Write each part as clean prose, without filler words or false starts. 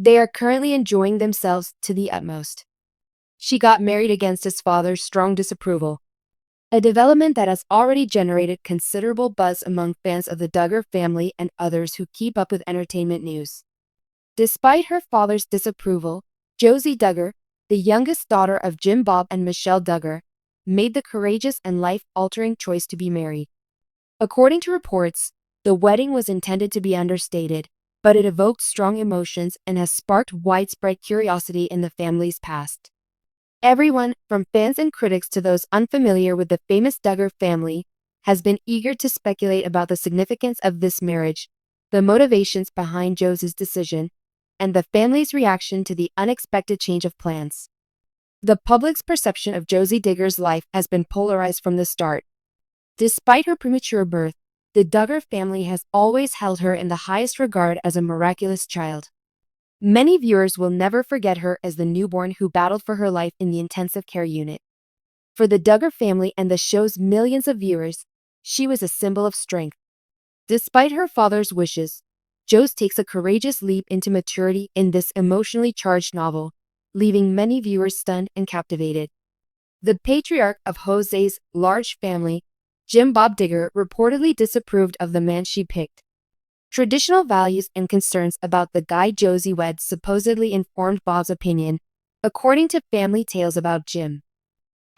They are currently enjoying themselves to the utmost. She got married against his father's strong disapproval, a development that has already generated considerable buzz among fans of the Duggar family and others who keep up with entertainment news. Despite her father's disapproval, Josie Duggar, the youngest daughter of Jim Bob and Michelle Duggar, made the courageous and life-altering choice to be married. According to reports, the wedding was intended to be understated, but it evoked strong emotions and has sparked widespread curiosity in the family's past. Everyone, from fans and critics to those unfamiliar with the famous Duggar family, has been eager to speculate about the significance of this marriage, the motivations behind Josie's decision, and the family's reaction to the unexpected change of plans. The public's perception of Josie Duggar's life has been polarized from the start. Despite her premature birth, the Duggar family has always held her in the highest regard as a miraculous child. Many viewers will never forget her as the newborn who battled for her life in the intensive care unit. For the Duggar family and the show's millions of viewers, she was a symbol of strength. Despite her father's wishes, Josie takes a courageous leap into maturity in this emotionally charged novel, leaving many viewers stunned and captivated. The patriarch of Jose's large family, Jim Bob Duggar, reportedly disapproved of the man she picked. Traditional values and concerns about the guy Josie wed supposedly informed Bob's opinion, according to family tales about Jim.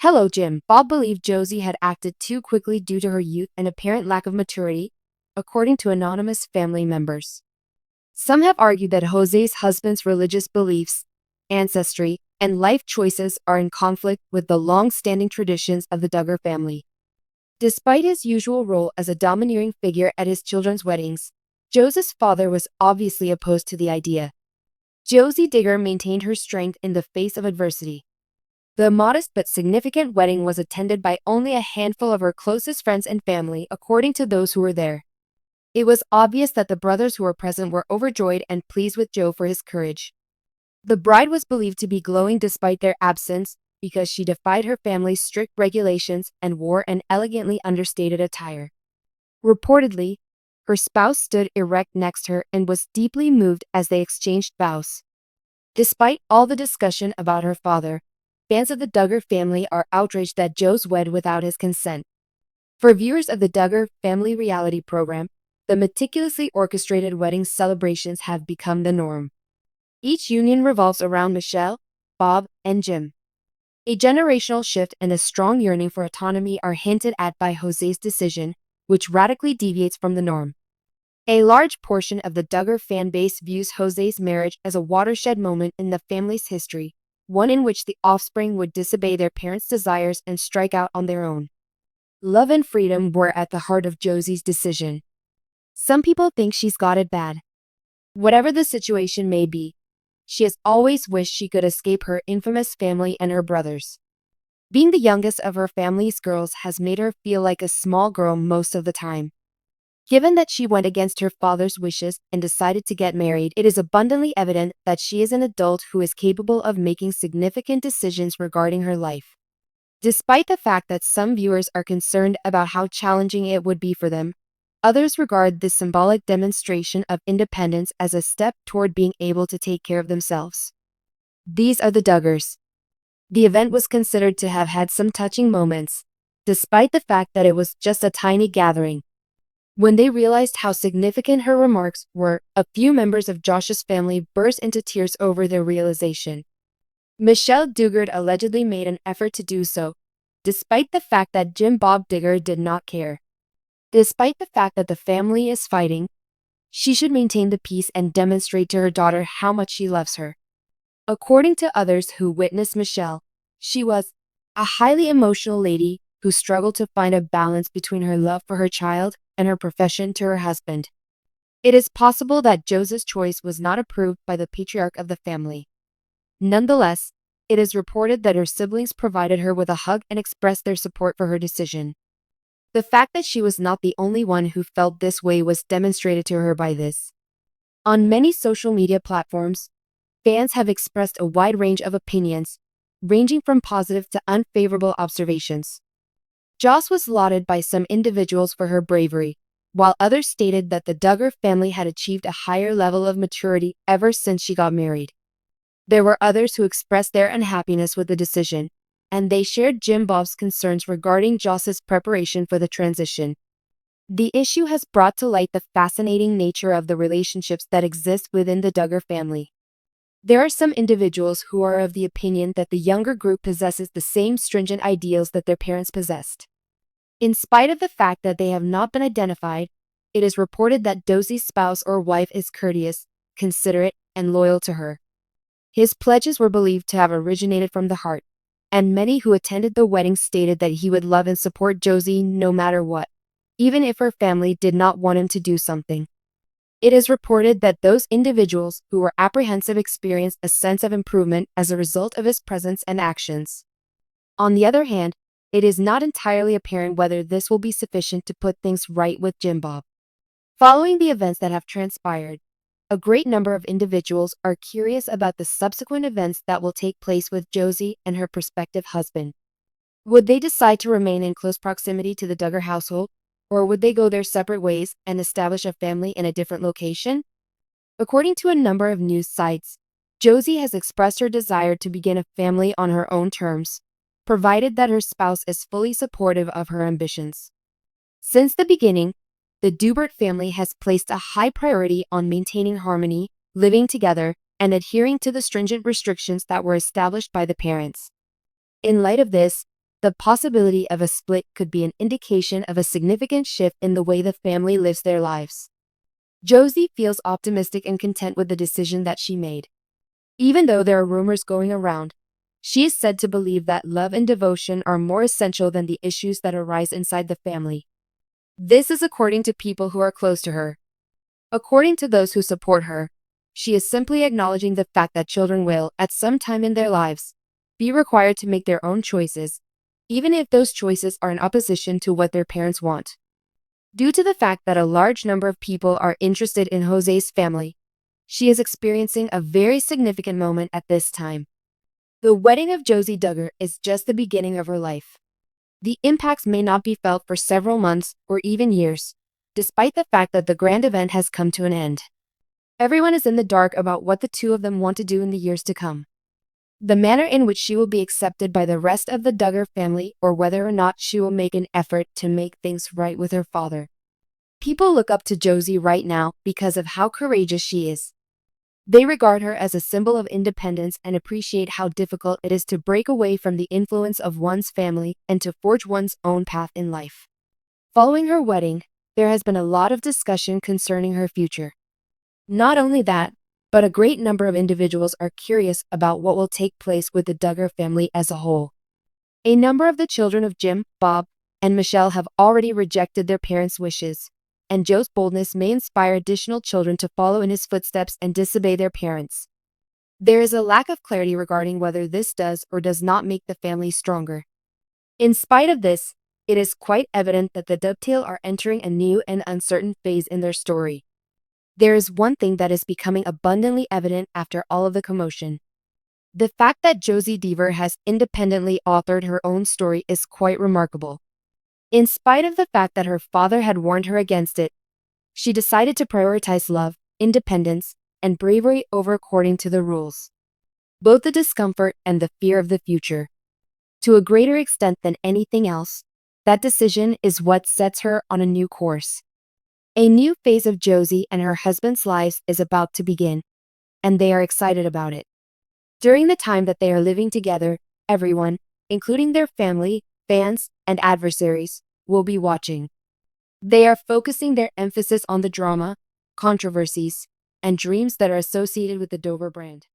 Hello, Jim. Bob believed Josie had acted too quickly due to her youth and apparent lack of maturity, according to anonymous family members. Some have argued that Jose's husband's religious beliefs, ancestry, and life choices are in conflict with the long-standing traditions of the Duggar family. Despite his usual role as a domineering figure at his children's weddings, Josie's father was obviously opposed to the idea. Josie Duggar maintained her strength in the face of adversity. The modest but significant wedding was attended by only a handful of her closest friends and family, according to those who were there. It was obvious that the brothers who were present were overjoyed and pleased with Joe for his courage. The bride was believed to be glowing despite their absence because she defied her family's strict regulations and wore an elegantly understated attire. Reportedly, her spouse stood erect next to her and was deeply moved as they exchanged vows. Despite all the discussion about her father, fans of the Duggar family are outraged that Josie wed without his consent. For viewers of the Duggar family reality program, the meticulously orchestrated wedding celebrations have become the norm. Each union revolves around Michelle, Bob, and Jim. A generational shift and a strong yearning for autonomy are hinted at by Jose's decision, which radically deviates from the norm. A large portion of the Duggar fan base views Jose's marriage as a watershed moment in the family's history, one in which the offspring would disobey their parents' desires and strike out on their own. Love and freedom were at the heart of Josie's decision. Some people think she's got it bad. Whatever the situation may be, she has always wished she could escape her infamous family and her brothers. Being the youngest of her family's girls has made her feel like a small girl most of the time. Given that she went against her father's wishes and decided to get married, it is abundantly evident that she is an adult who is capable of making significant decisions regarding her life. Despite the fact that some viewers are concerned about how challenging it would be for them, others regard this symbolic demonstration of independence as a step toward being able to take care of themselves. These are the Duggars. The event was considered to have had some touching moments, despite the fact that it was just a tiny gathering. When they realized how significant her remarks were, a few members of Josh's family burst into tears over their realization. Michelle Duggar allegedly made an effort to do so, despite the fact that Jim Bob Duggar did not care. Despite the fact that the family is fighting, she should maintain the peace and demonstrate to her daughter how much she loves her. According to others who witnessed Michelle, she was a highly emotional lady who struggled to find a balance between her love for her child and her profession to her husband. It is possible that Josie's choice was not approved by the patriarch of the family. Nonetheless, it is reported that her siblings provided her with a hug and expressed their support for her decision. The fact that she was not the only one who felt this way was demonstrated to her by this. On many social media platforms, fans have expressed a wide range of opinions, ranging from positive to unfavorable observations. Joss was lauded by some individuals for her bravery, while others stated that the Duggar family had achieved a higher level of maturity ever since she got married. There were others who expressed their unhappiness with the decision, and they shared Jim Bob's concerns regarding Jos's preparation for the transition. The issue has brought to light the fascinating nature of the relationships that exist within the Duggar family. There are some individuals who are of the opinion that the younger group possesses the same stringent ideals that their parents possessed. In spite of the fact that they have not been identified, it is reported that Josie's spouse or wife is courteous, considerate, and loyal to her. His pledges were believed to have originated from the heart, and many who attended the wedding stated that he would love and support Josie no matter what, even if her family did not want him to do something. It is reported that those individuals who were apprehensive experienced a sense of improvement as a result of his presence and actions. On the other hand, it is not entirely apparent whether this will be sufficient to put things right with Jim Bob. Following the events that have transpired, a great number of individuals are curious about the subsequent events that will take place with Josie and her prospective husband. Would they decide to remain in close proximity to the Duggar household, or would they go their separate ways and establish a family in a different location? According to a number of news sites, Josie has expressed her desire to begin a family on her own terms, provided that her spouse is fully supportive of her ambitions. Since the beginning, the Dillard family has placed a high priority on maintaining harmony, living together, and adhering to the stringent restrictions that were established by the parents. In light of this, the possibility of a split could be an indication of a significant shift in the way the family lives their lives. Josie feels optimistic and content with the decision that she made. Even though there are rumors going around, she is said to believe that love and devotion are more essential than the issues that arise inside the family. This is according to people who are close to her. According to those who support her, she is simply acknowledging the fact that children will, at some time in their lives, be required to make their own choices, even if those choices are in opposition to what their parents want. Due to the fact that a large number of people are interested in Jose's family, she is experiencing a very significant moment at this time. The wedding of Josie Duggar is just the beginning of her life. The impacts may not be felt for several months or even years, despite the fact that the grand event has come to an end. Everyone is in the dark about what the two of them want to do in the years to come. The manner in which she will be accepted by the rest of the Duggar family, or whether or not she will make an effort to make things right with her father. People look up to Josie right now because of how courageous she is. They regard her as a symbol of independence and appreciate how difficult it is to break away from the influence of one's family and to forge one's own path in life. Following her wedding, there has been a lot of discussion concerning her future. Not only that, but a great number of individuals are curious about what will take place with the Duggar family as a whole. A number of the children of Jim, Bob, and Michelle have already rejected their parents' wishes, and Joe's boldness may inspire additional children to follow in his footsteps and disobey their parents. There is a lack of clarity regarding whether this does or does not make the family stronger. In spite of this, it is quite evident that the Dovetail are entering a new and uncertain phase in their story. There is one thing that is becoming abundantly evident after all of the commotion. The fact that Josie Deaver has independently authored her own story is quite remarkable. In spite of the fact that her father had warned her against it, she decided to prioritize love, independence, and bravery over according to the rules. Both the discomfort and the fear of the future. To a greater extent than anything else, that decision is what sets her on a new course. A new phase of Josie and her husband's lives is about to begin, and they are excited about it. During the time that they are living together, everyone, including their family, fans, and adversaries, will be watching. They are focusing their emphasis on the drama, controversies, and dreams that are associated with the Dover brand.